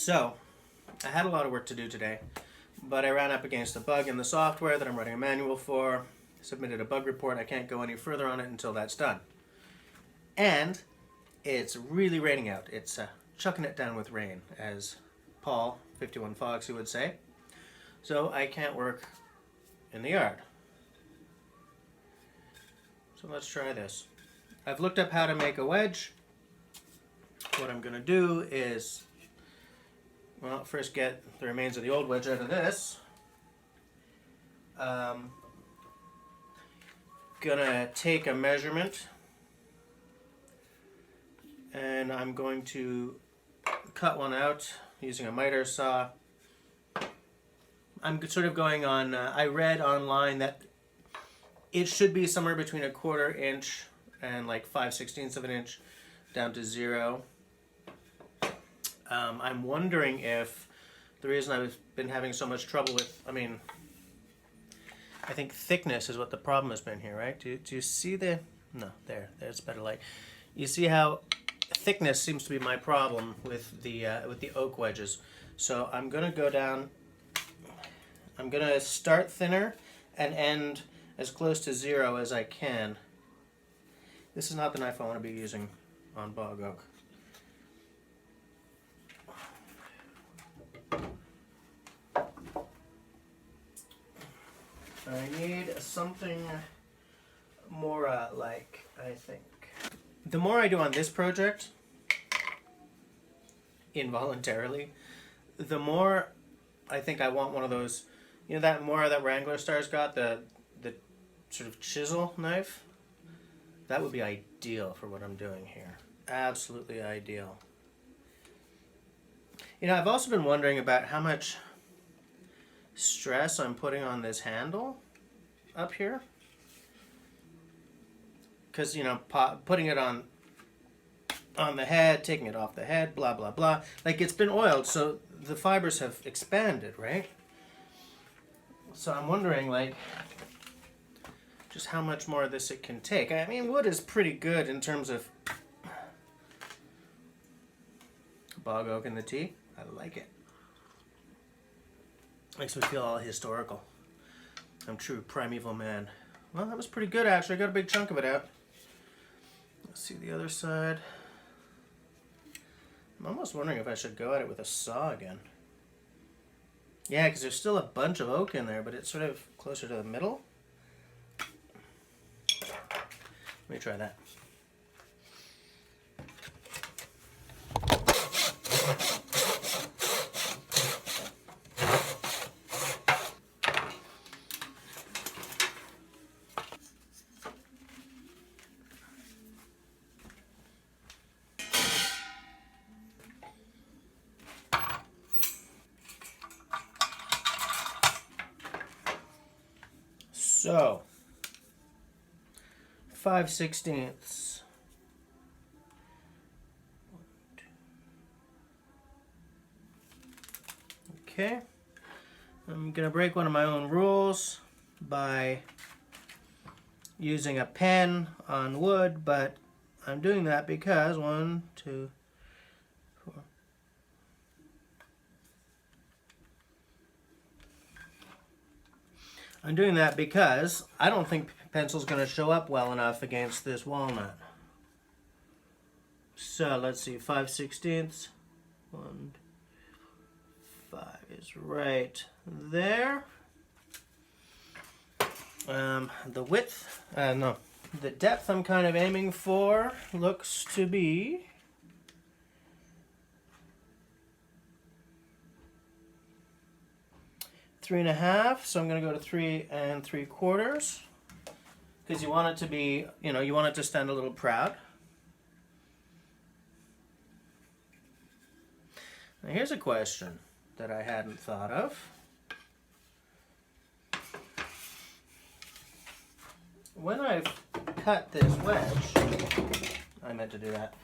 So, I had a lot of work to do today, but I ran up against a bug in the software that I'm writing a manual for, submitted a bug report. I can't go any further on it until that's done. And it's really raining out. It's chucking it down with rain, as Paul, 51 Foxy, would say. So I can't work in the yard. So let's try this. I've looked up how to make a wedge. What I'm going to do is, well, first get the remains of the old wedge out of this. Gonna take a measurement and I'm going to cut one out using a miter saw. I'm sort of going on, I read online that it should be somewhere between 1/4 inch and like 5/16 of an inch down to 0. I'm wondering if the reason I've been having so much trouble with, I think thickness is what the problem has been here, right? Do you see the, no, there's better light. You see how thickness seems to be my problem with the oak wedges. So I'm gonna go down, I'm gonna start thinner and end as close to 0 as I can. This is not the knife I want to be using on bog oak. I need something more like, I think. The more I do on this project, involuntarily, the more I think I want one of those, you know, that Wranglerstar's got, the sort of chisel knife. That would be ideal for what I'm doing here. Absolutely ideal. You know, I've also been wondering about how much stress I'm putting on this handle up here, because, you know, putting it on the head, taking it off the head, blah blah blah, like, it's been oiled, so the fibers have expanded, right? So I'm wondering, like, just how much more of this it can take. I mean, wood is pretty good in terms of bog oak in the tea. I like it. Makes me feel all historical. I'm true primeval man. Well, that was pretty good, actually. I got a big chunk of it out. Let's see the other side. I'm almost wondering if I should go at it with a saw again. Yeah, because there's still a bunch of oak in there, but it's sort of closer to the middle. Let me try that. So, 5/16. Okay, I'm gonna break one of my own rules by using a pen on wood, but I'm doing that because 1, 2, 4. I'm doing that because I don't think pencil's going to show up well enough against this walnut. So let's see, 5/16. 1, 5 is right there. The width, no, the depth I'm kind of aiming for looks to be 3.5, so I'm going to go to 3 3/4, because you want it to be, you know, you want it to stand a little proud. Now here's a question that I hadn't thought of. When I've cut this wedge, I meant to do that.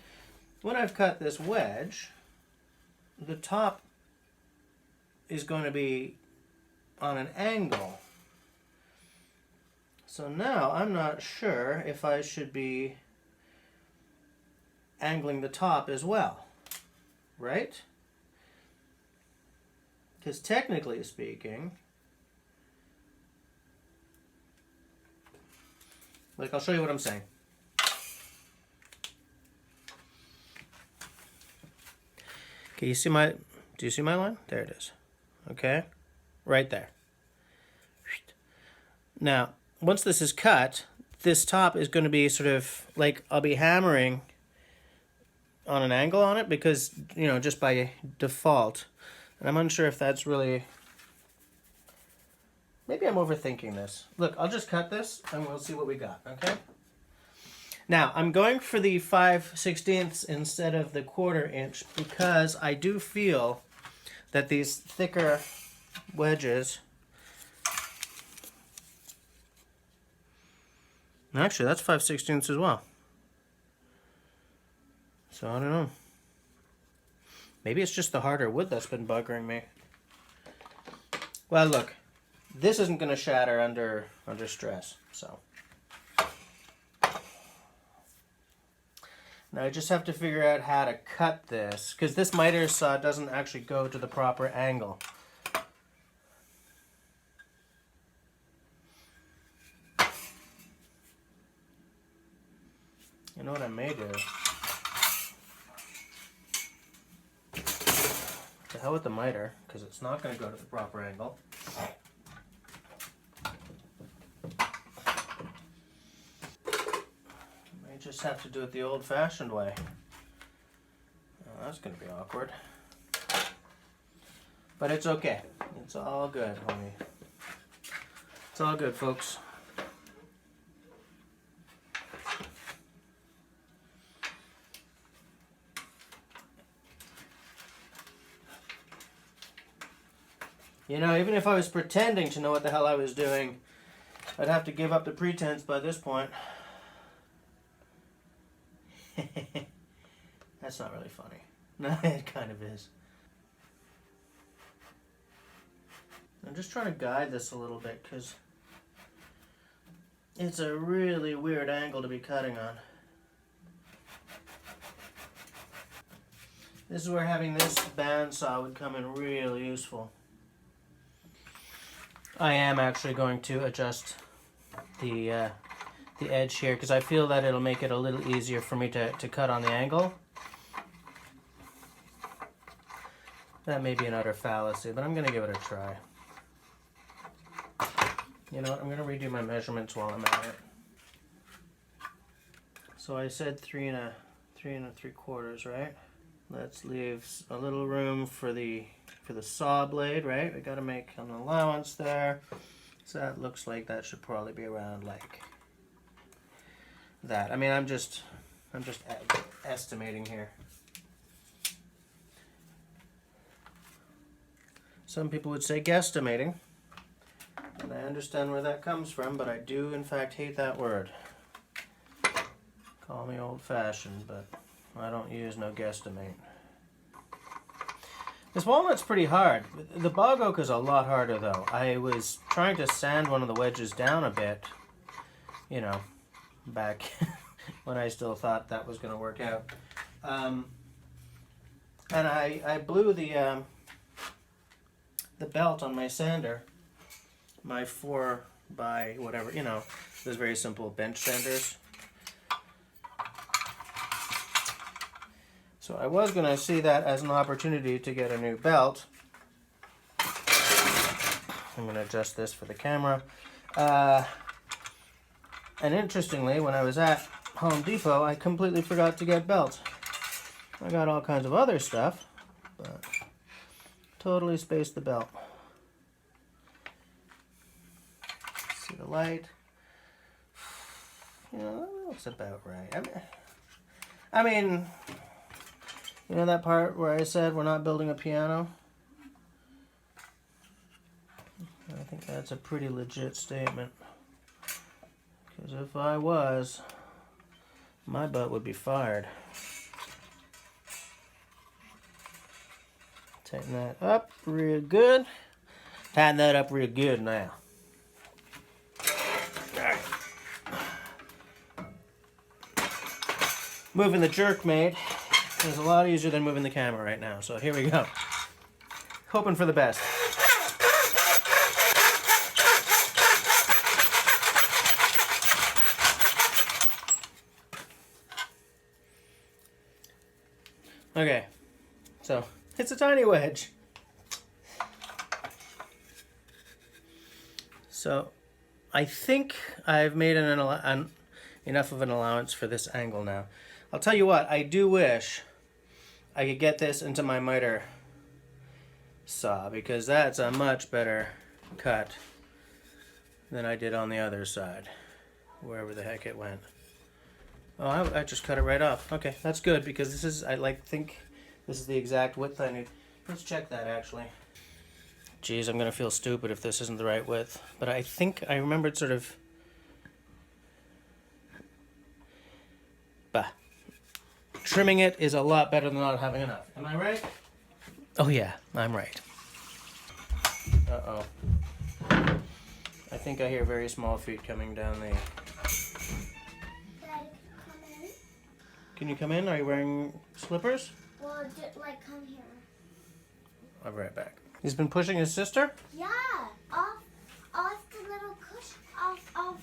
When I've cut this wedge, the top is going to be on an angle. So now I'm not sure if I should be angling the top as well, right? Because technically speaking, like, I'll show you what I'm saying. Okay, you see my, do you see my line? There it is. Okay, right there. Now, once this is cut, this top is going to be sort of like, I'll be hammering on an angle on it because, you know, just by default. And I'm unsure if that's really, maybe I'm overthinking this. Look, I'll just cut this and we'll see what we got, okay? Now, I'm going for the 5/16 instead of the 1/4 inch because I do feel that these thicker wedges, actually that's 5/16 as well. So I don't know. Maybe it's just the harder wood that's been buggering me. Well, look, this isn't going to shatter under stress, so. Now I just have to figure out how to cut this, because this miter saw doesn't actually go to the proper angle. You know what I may do? To hell with the miter, because it's not going to go to the proper angle. Just have to do it the old-fashioned way. Oh, that's going to be awkward. But it's okay. It's all good, homie. It's all good, folks. You know, even if I was pretending to know what the hell I was doing, I'd have to give up the pretense by this point. That's not really funny. No, it kind of is. I'm just trying to guide this a little bit because it's a really weird angle to be cutting on. This is where having this bandsaw would come in real useful. I am actually going to adjust the edge here because I feel that it'll make it a little easier for me to cut on the angle. That may be an utter fallacy, but I'm going to give it a try. You know what, I'm going to redo my measurements while I'm at it. So I said 3 3/4, right? Let's leave a little room for the saw blade, right? We got to make an allowance there. So that looks like that should probably be around like that. I mean, I'm just estimating here. Some people would say guesstimating, and I understand where that comes from, but I do in fact hate that word. Call me old-fashioned, but I don't use no guesstimate. This walnut's pretty hard. The bog oak is a lot harder though. I was trying to sand one of the wedges down a bit, you know, back when I still thought that was going to work out. And I blew the belt on my sander, my 4 by whatever, you know, those very simple bench sanders. So I was going to see that as an opportunity to get a new belt. I'm going to adjust this for the camera. And interestingly, when I was at Home Depot, I completely forgot to get belts. I got all kinds of other stuff, but totally spaced the belt. See the light? You know, that looks about right. I mean, you know that part where I said we're not building a piano? I think that's a pretty legit statement. Because if I was, my butt would be fired. Tighten that up real good. Tighten that up real good now. Alright. Moving the jerk mate is a lot easier than moving the camera right now, so here we go. hoping for the best. Okay, so it's a tiny wedge. So I think I've made enough of an allowance for this angle now. I'll tell you what, I do wish I could get this into my miter saw, because that's a much better cut than I did on the other side, wherever the heck it went. Oh, I just cut it right off. Okay, that's good, because this is, think this is the exact width I need. Let's check that actually. Geez, I'm gonna feel stupid if this isn't the right width, but I think I remembered sort of. Bah. Trimming it is a lot better than not having enough. Am I right? Oh yeah, I'm right. Uh-oh. I think I hear very small feet coming down the... Dad, come in. Can you come in? Are you wearing slippers? Well, just, like, come here. I'll be right back. He's been pushing his sister? Yeah, off the little cushion, off.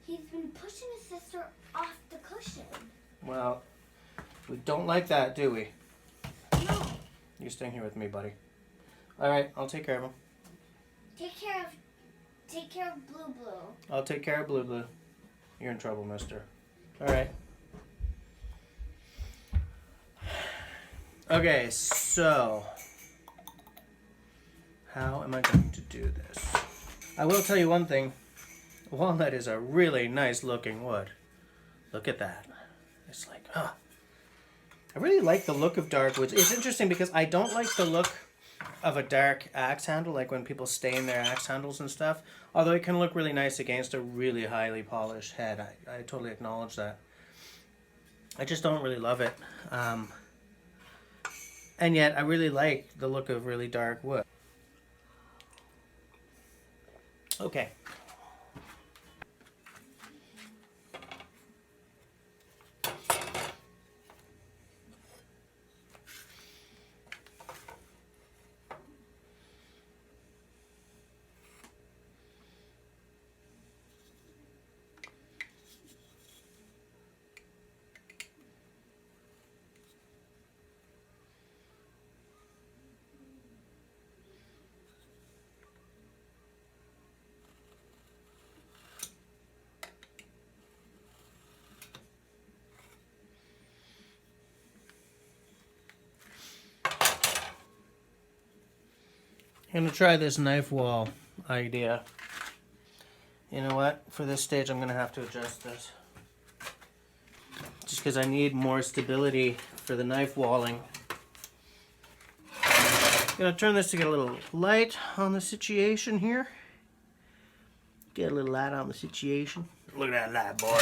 He's been pushing his sister off the cushion. Well, we don't like that, do we? No. You're staying here with me, buddy. All right, I'll take care of him. Take care of Blue Blue. I'll take care of Blue Blue. You're in trouble, mister. All right. Okay, so how am I going to do this? I will tell you one thing. Walnut is a really nice looking wood. Look at that. It's like, I really like the look of dark woods. It's interesting because I don't like the look of a dark axe handle, like when people stain their axe handles and stuff. Although it can look really nice against a really highly polished head. I totally acknowledge that. I just don't really love it. And yet I really like the look of really dark wood. Okay. I'm going to try this knife wall idea. You know what? For this stage, I'm going to have to adjust this. Just because I need more stability for the knife walling. I'm going to turn this to get a little light on the situation here. Get a little light on the situation. Look at that light, boy.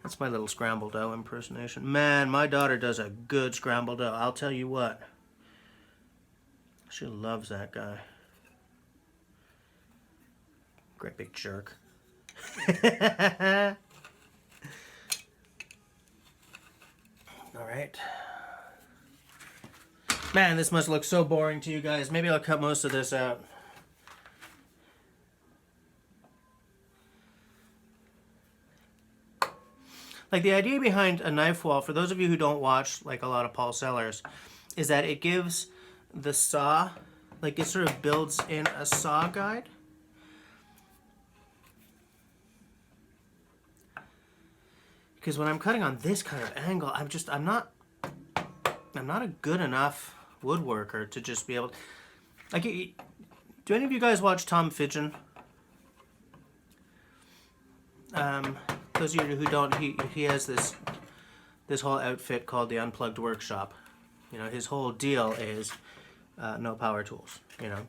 That's my little scrambled dough impersonation. Man, my daughter does a good scrambled dough. I'll tell you what. She loves that guy. Great big jerk. Alright. Man, this must look so boring to you guys. Maybe I'll cut most of this out. Like, the idea behind a knife wall, for those of you who don't watch like a lot of Paul Sellers, is that it gives the saw, like, it sort of builds in a saw guide. Because when I'm cutting on this kind of angle, I'm not a good enough woodworker to just be able to, like, do any of you guys watch Tom Fidgen? Those of you who don't, he has this whole outfit called the Unplugged Workshop. You know, his whole deal is no power tools, you know.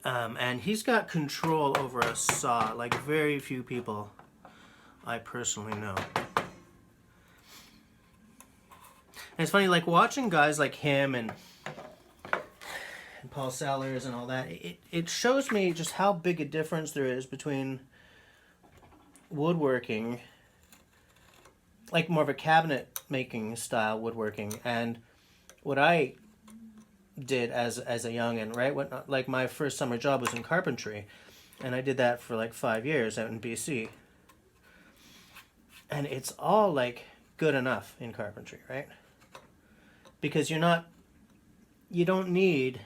And he's got control over a saw like very few people I personally know. And it's funny, like, watching guys like him and Paul Sellers and all that, it shows me just how big a difference there is between woodworking, like more of a cabinet making style woodworking, and what I did as a youngin', right? When, like, my first summer job was in carpentry, and I did that for like 5 years out in BC. And it's all like good enough in carpentry, right? Because you don't need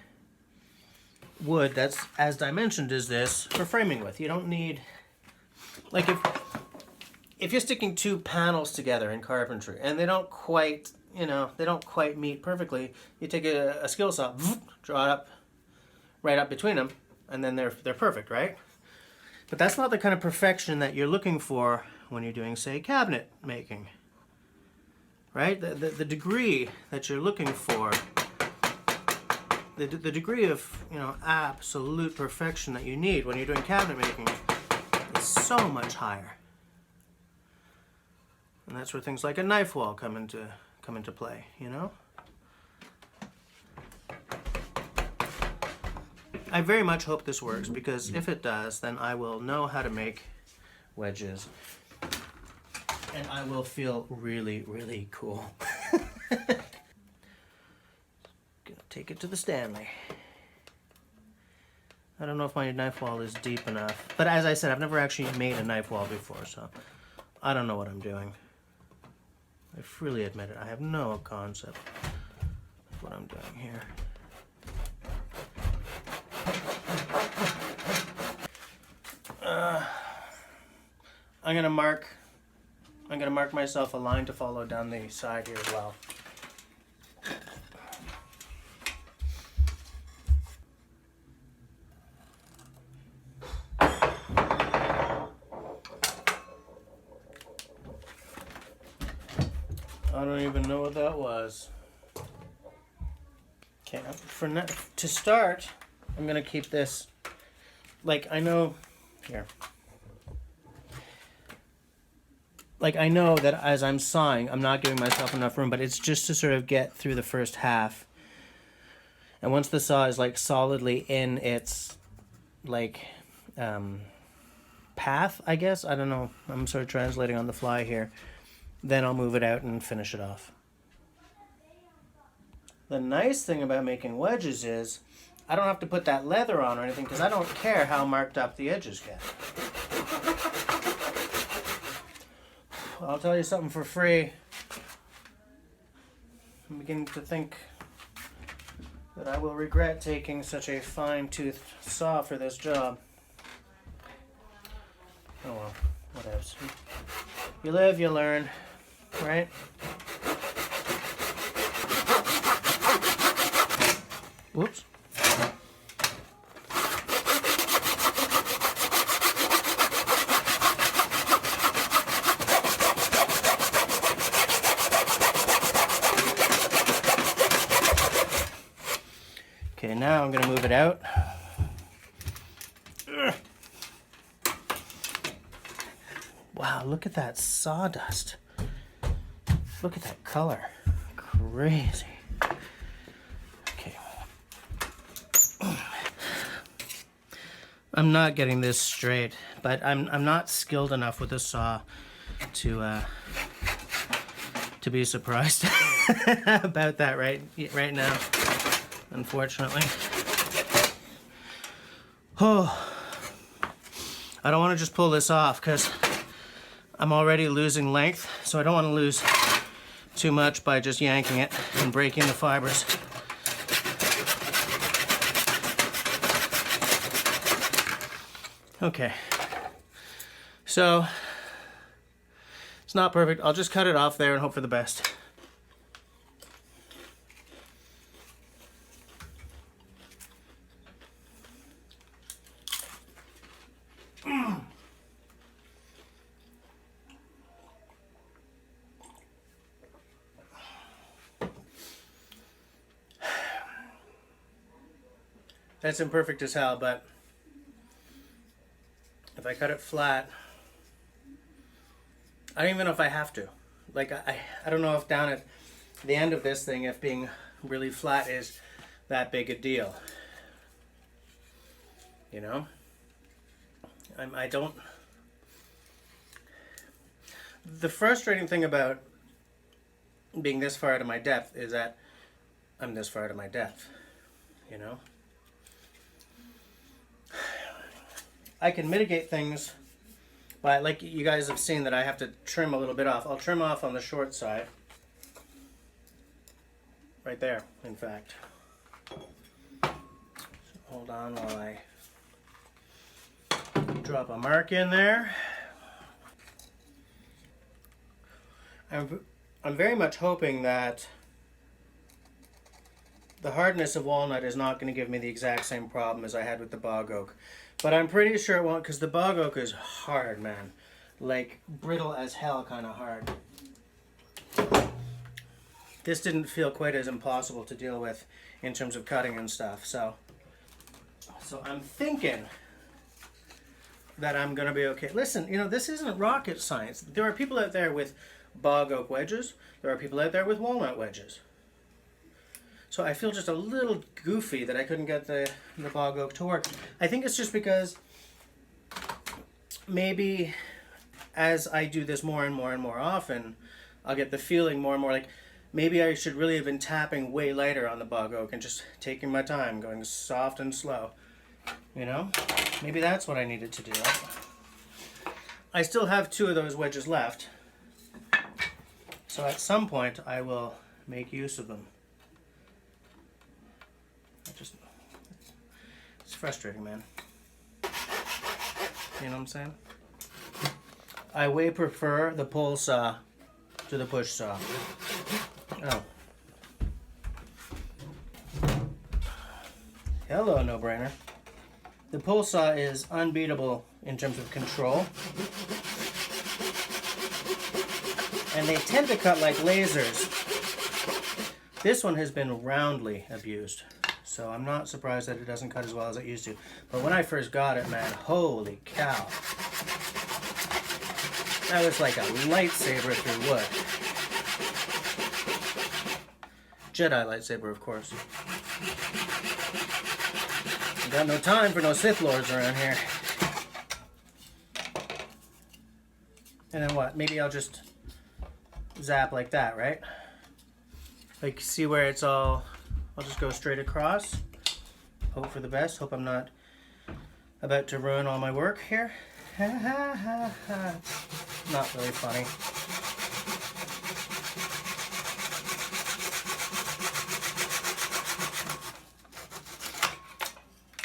wood that's as dimensioned as this for framing with. You don't need, like, if you're sticking two panels together in carpentry and they don't quite, they don't quite meet perfectly, you take a skill saw, draw it up right up between them, and then they're perfect, right? But that's not the kind of perfection that you're looking for when you're doing, say, cabinet making, right? The degree that you're looking for, the degree of, absolute perfection that you need when you're doing cabinet making is so much higher. And that's where things like a knife wall come into play, I very much hope this works, because if it does, then I will know how to make wedges. And I will feel really, really cool. Gonna take it to the Stanley. I don't know if my knife wall is deep enough. But as I said, I've never actually made a knife wall before, so I don't know what I'm doing. I freely admit it. I have no concept of what I'm doing here. I'm gonna mark myself a line to follow down the side here as well. I don't even know what that was. Okay, to start, I'm gonna keep this, like, I know that as I'm sawing, I'm not giving myself enough room, but it's just to sort of get through the first half. And once the saw is like solidly in its like path, I guess, I don't know, I'm sort of translating on the fly here, then I'll move it out and finish it off. The nice thing about making wedges is I don't have to put that leather on or anything, because I don't care how marked up the edges get. I'll tell you something for free. I'm beginning to think that I will regret taking such a fine-toothed saw for this job. Oh well, whatevs. You live, you learn, right? Whoops. Okay, now I'm going to move it out. Wow, look at that sawdust. Look at that color. Crazy. Okay. I'm not getting this straight, but I'm not skilled enough with this saw to be surprised about that right now. Unfortunately. Oh, I don't want to just pull this off because I'm already losing length, so I don't want to lose too much by just yanking it and breaking the fibers. Okay, so it's not perfect. I'll just cut it off there and hope for the best. That's imperfect as hell, but if I cut it flat, I don't even know if I have to. Like, I don't know if down at the end of this thing, if being really flat is that big a deal. You know? I don't... The frustrating thing about being this far out of my depth is that I'm this far out of my depth. you know. I can mitigate things by, like you guys have seen that I have to trim a little bit off. I'll trim off on the short side. Right there, in fact. So hold on while I drop a mark in there. I'm very much hoping that the hardness of walnut is not going to give me the exact same problem as I had with the bog oak. But I'm pretty sure it won't, because the bog oak is hard, man. Like, brittle as hell kind of hard. This didn't feel quite as impossible to deal with in terms of cutting and stuff. So I'm thinking that I'm going to be okay. Listen, you know, this isn't rocket science. There are people out there with bog oak wedges. There are people out there with walnut wedges. So I feel just a little goofy that I couldn't get the bog oak to work. I think it's just because maybe as I do this more and more and more often, I'll get the feeling more and more like maybe I should really have been tapping way lighter on the bog oak and just taking my time, going soft and slow. You know? Maybe that's what I needed to do. I still have 2 of those wedges left. So at some point I will make use of them. It's frustrating, man. You know what I'm saying? I way prefer the pole saw to the push saw. Oh. Hello, no-brainer. The pole saw is unbeatable in terms of control. And they tend to cut like lasers. This one has been roundly abused. So I'm not surprised that it doesn't cut as well as it used to. But when I first got it, man, holy cow. That was like a lightsaber through wood. Jedi lightsaber, of course. Got no time for no Sith Lords around here. And then what? Maybe I'll just zap like that, right? Like, see where it's all... I'll just go straight across. Hope for the best. Hope I'm not about to ruin all my work here. Ha ha ha ha. Not really funny.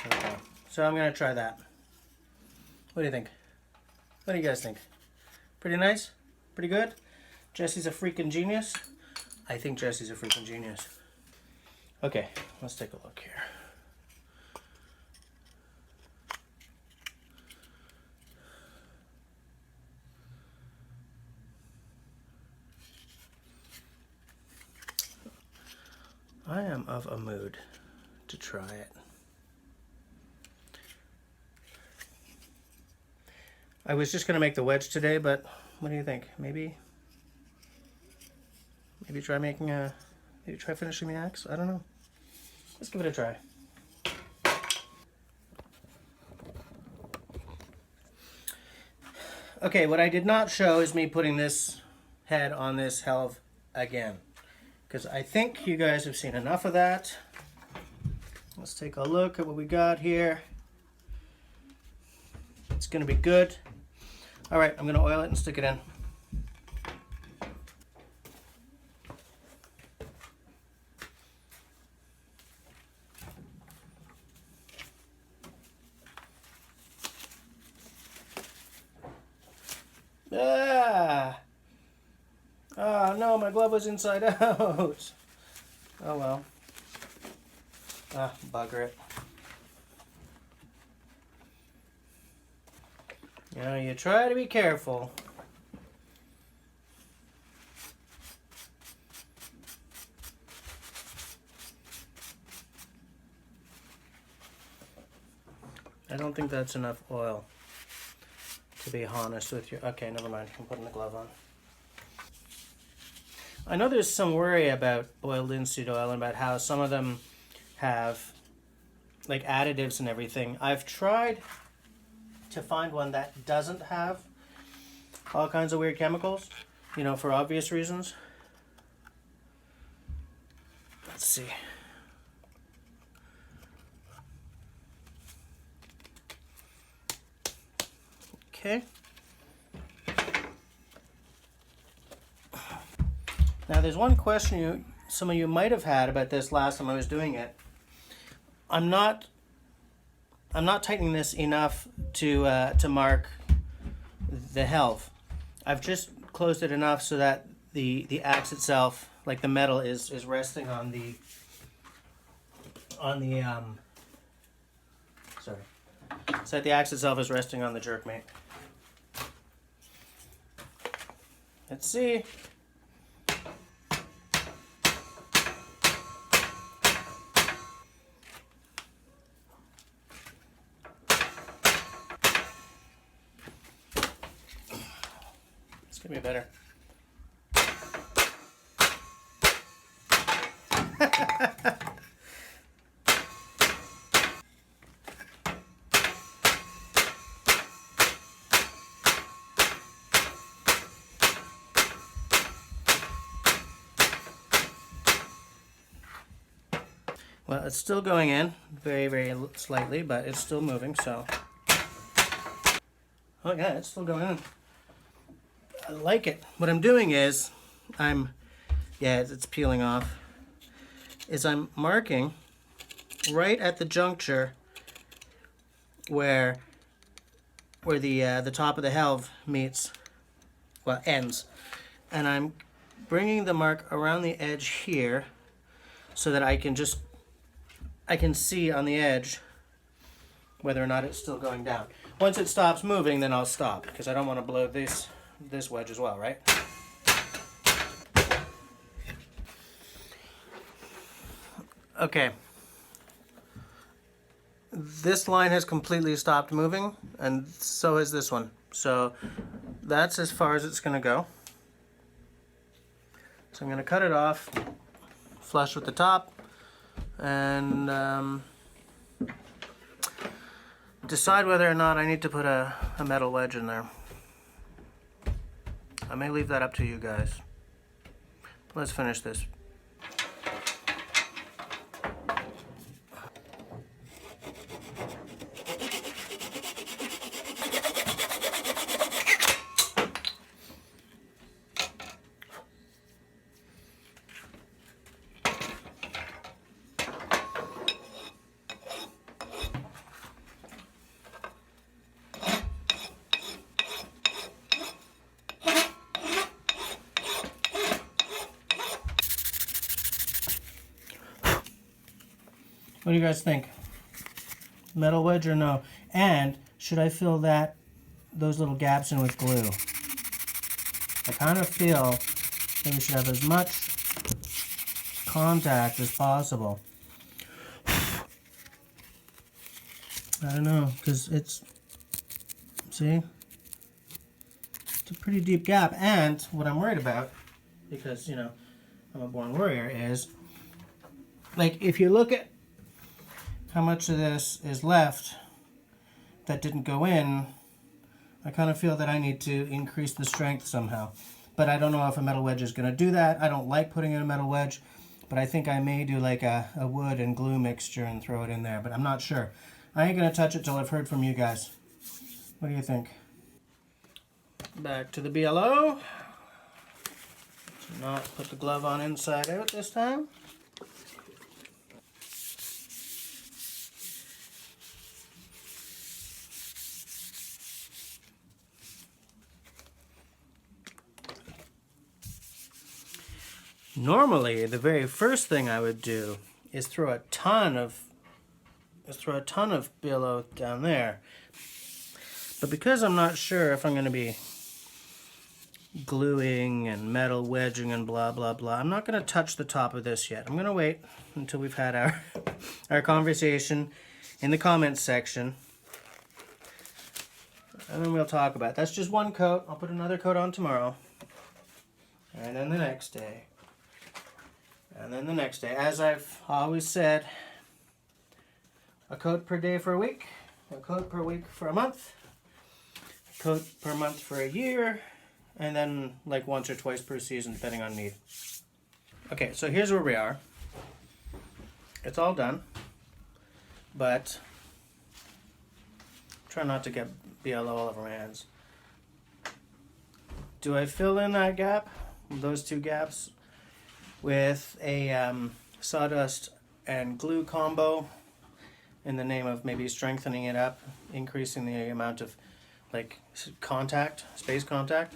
Okay. So I'm going to try that. What do you think? What do you guys think? Pretty nice? Pretty good? Jesse's a freaking genius? I think Jesse's a freaking genius. Okay, let's take a look here. I am of a mood to try it. I was just going to make the wedge today, but what do you think? Maybe try making a... Maybe try finishing the axe? I don't know. Let's give it a try. Okay, what I did not show is me putting this head on this helve again. Because I think you guys have seen enough of that. Let's take a look at what we got here. It's going to be good. Alright, I'm going to oil it and stick it in. Ah! Oh no, my glove was inside out. Oh well. Ah, bugger it. You know, you try to be careful. I don't think that's enough oil, to be honest with you. Okay, never mind. I'm putting the glove on. I know there's some worry about boiled linseed oil and about how some of them have like additives and everything. I've tried to find one that doesn't have all kinds of weird chemicals, you know, for obvious reasons. Let's see. Okay. Now there's one question some of you might have had about this last time I was doing it. I'm not tightening this enough to mark the helve. I've just closed it enough so that the axe itself, like the metal, is resting on the sorry. So that the axe itself is resting on the jerkmate. Let's see. It's gonna be better. Well, it's still going in very, very slightly, but it's still moving, so. Oh yeah, it's still going in. I like it. What I'm doing is, yeah, it's peeling off, is I'm marking right at the juncture where the top of the helve meets, well, ends. And I'm bringing the mark around the edge here so that I can see on the edge whether or not it's still going down. Once it stops moving, then I'll stop, because I don't want to blow this wedge as well, right? Okay. This line has completely stopped moving, and so is this one. So that's as far as it's going to go. So I'm going to cut it off, flush with the top, and decide whether or not I need to put a metal wedge in there. I may leave that up to you guys. Let's finish this. What do you guys think? Metal wedge or no? And should I fill those little gaps in with glue? I kind of feel that we should have as much contact as possible. I don't know, because see? It's a pretty deep gap. And what I'm worried about, because, I'm a born warrior, is, like, if you look at how much of this is left that didn't go in, I kind of feel that I need to increase the strength somehow. But I don't know if a metal wedge is going to do that. I don't like putting in a metal wedge, but I think I may do like a wood and glue mixture and throw it in there, but I'm not sure. I ain't going to touch it till I've heard from you guys. What do you think? Back to the BLO. Not put the glove on inside out this time. Normally, the very first thing I would do is throw a ton of billow down there. But because I'm not sure if I'm going to be gluing and metal wedging and blah blah blah, I'm not going to touch the top of this yet. I'm going to wait until we've had our conversation in the comments section, and then we'll talk about it. That's just one coat. I'll put another coat on tomorrow, and then the next day. And then the next day. As I've always said, a coat per day for a week, a coat per week for a month, a coat per month for a year, and then like once or twice per season depending on need. Okay, so here's where we are. It's all done, but try not to get BLO all over my hands. do I fill in that gap, those two gaps, with a sawdust and glue combo in the name of maybe strengthening it up, increasing the amount of like contact, space contact?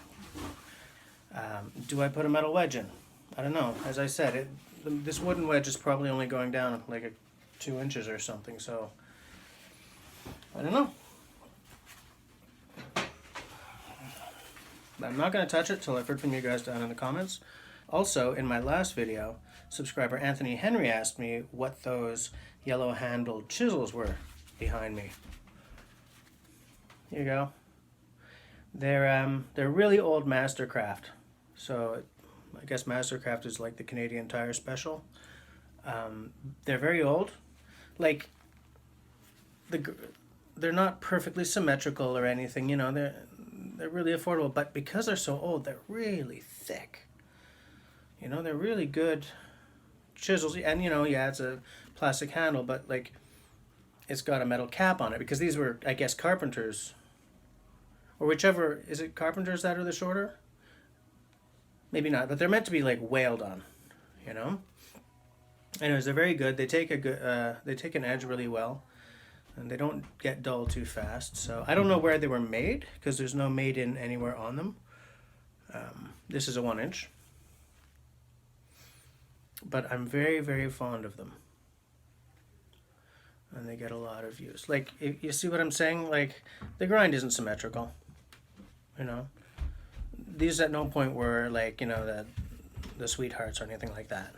Do I put a metal wedge in? I don't know. As I said, this wooden wedge is probably only going down like 2 inches or something, so I don't know. I'm not going to touch it till I've heard from you guys down in the comments. Also, in my last video, subscriber Anthony Henry asked me what those yellow-handled chisels were behind me. Here you go. They're really old Mastercraft. So I guess Mastercraft is like the Canadian Tire Special. They're very old. Like, they're not perfectly symmetrical or anything, you know, they're really affordable, but because they're so old, they're really thick. You know, they're really good chisels, and you know, yeah, it's a plastic handle, but like, it's got a metal cap on it, because these were, I guess, carpenters, or whichever, is it carpenters that are the shorter? Maybe not, but they're meant to be like wailed on, you know? Anyways, they're very good. They take they take an edge really well, and they don't get dull too fast. So I don't know where they were made, because there's no made in anywhere on them. This is a 1-inch, but I'm very, very fond of them, and they get a lot of use. Like, you see what I'm saying? Like, the grind isn't symmetrical, you know? These at no point were like, you know, the sweethearts or anything like that.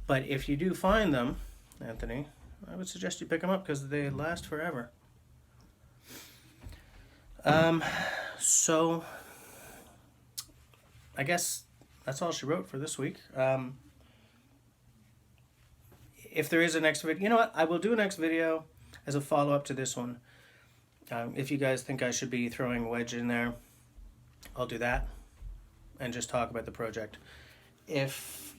But if you do find them, Anthony, I would suggest you pick them up, because they last forever. So I guess that's all she wrote for this week. If there is a next video, you know what? I will do a next video as a follow-up to this one. If you guys think I should be throwing a wedge in there, I'll do that and just talk about the project. If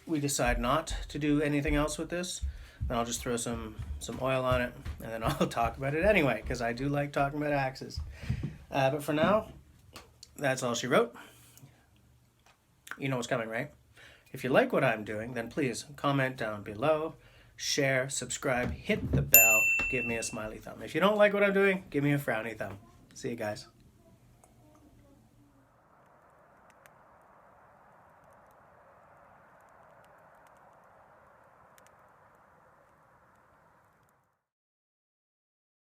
we decide not to do anything else with this, then I'll just throw some oil on it, and then I'll talk about it anyway, because I do like talking about axes. But for now, that's all she wrote. You know what's coming, right? If you like what I'm doing, then please comment down below, share, subscribe, hit the bell, give me a smiley thumb. If you don't like what I'm doing, give me a frowny thumb. See you guys.